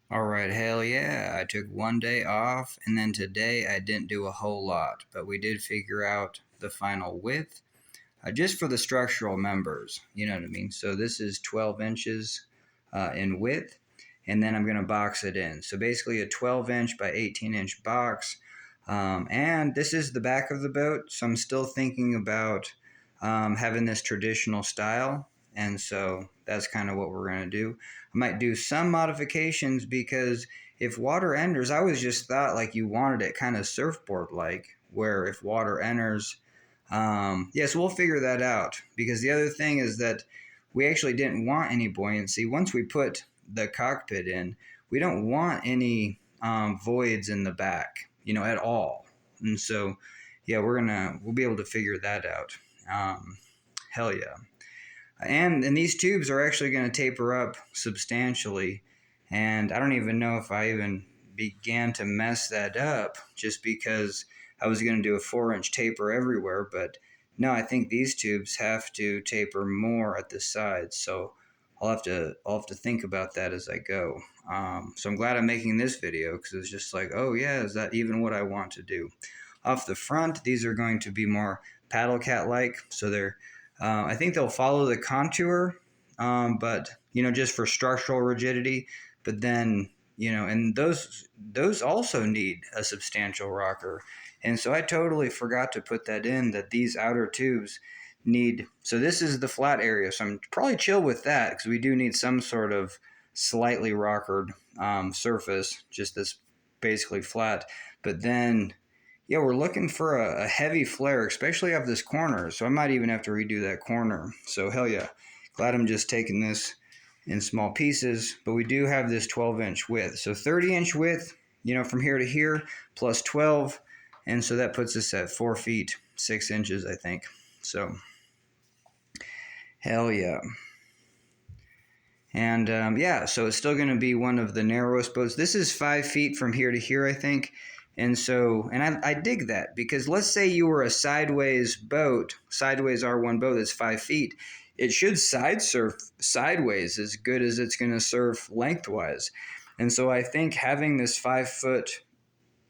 All right, hell yeah. I took one day off, and then today I didn't do a whole lot, but we did figure out the final width just for the structural members. You know what I mean? So this is 12 inches in width, and then I'm going to box it in. So basically a 12-inch by 18-inch box. And this is the back of the boat, so I'm still thinking about having this traditional style. And so that's kind of what we're going to do. I might do some modifications because if water enters, I always just thought like you wanted it kind of surfboard like, where if water enters, yes, we'll figure that out because the other thing is that we actually didn't want any buoyancy. Once we put the cockpit in, we don't want any voids in the back, at all. And so, yeah, we'll be able to figure that out. Um, hell yeah. And these tubes are actually going to taper up substantially. And I don't even know if I even began to mess that up just because I was going to do a 4-inch taper everywhere. But no, I think these tubes have to taper more at the sides. So I'll have to think about that as I go. So I'm glad I'm making this video because it's just like, oh yeah, is that even what I want to do? Off the front, these are going to be more paddle cat like, so I think they'll follow the contour, but just for structural rigidity. But then and those also need a substantial rocker, and so I totally forgot to put that in. That these outer tubes need. So this is the flat area, so I'm probably chill with that because we do need some sort of slightly rockered surface, just this basically flat. But then yeah, we're looking for a heavy flare, especially off this corner. So I might even have to redo that corner. So hell yeah. Glad I'm just taking this in small pieces. But we do have this 12-inch width. So 30-inch width, from here to here, plus 12. And so that puts us at 4 feet, 6 inches, I think. So hell yeah. And yeah, so it's still going to be one of the narrowest boats. This is 5 feet from here to here, I think. And so, and I dig that because let's say you were a sideways boat, sideways R1 boat that's 5 feet. It should side surf sideways as good as it's going to surf lengthwise. And so I think having this 5 foot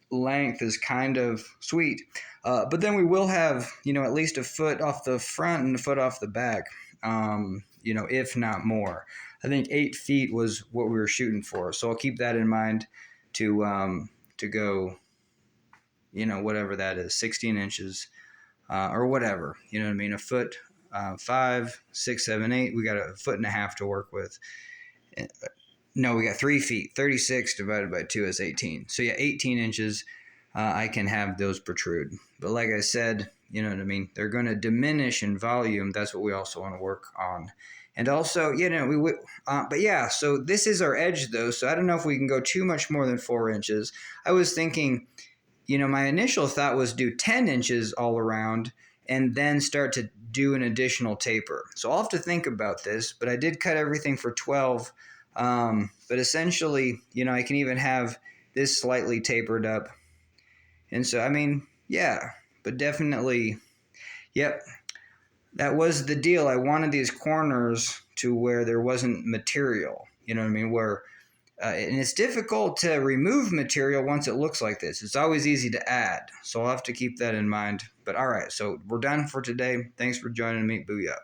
length is kind of sweet. But then we will have, at least a foot off the front and a foot off the back, if not more. I think 8 feet was what we were shooting for. So I'll keep that in mind to go, whatever that is, 16 inches or whatever. You know what I mean? A foot, 5, 6, 7, 8. We got a foot and a half to work with. No, we got 3 feet. 36 divided by 2 is 18. So yeah, 18 inches. I can have those protrude. But like I said, you know what I mean? They're going to diminish in volume. That's what we also want to work on. And also, but yeah, so this is our edge though. So I don't know if we can go too much more than 4 inches. I was thinking, my initial thought was do 10 inches all around and then start to do an additional taper. So I'll have to think about this, but I did cut everything for 12. But essentially, I can even have this slightly tapered up. And so, I mean, yeah, but definitely, yep, that was the deal. I wanted these corners to where there wasn't material, you know what I mean? And it's difficult to remove material once it looks like this. It's always easy to add. So I'll have to keep that in mind. But all right, so we're done for today. Thanks for joining me. Booyah.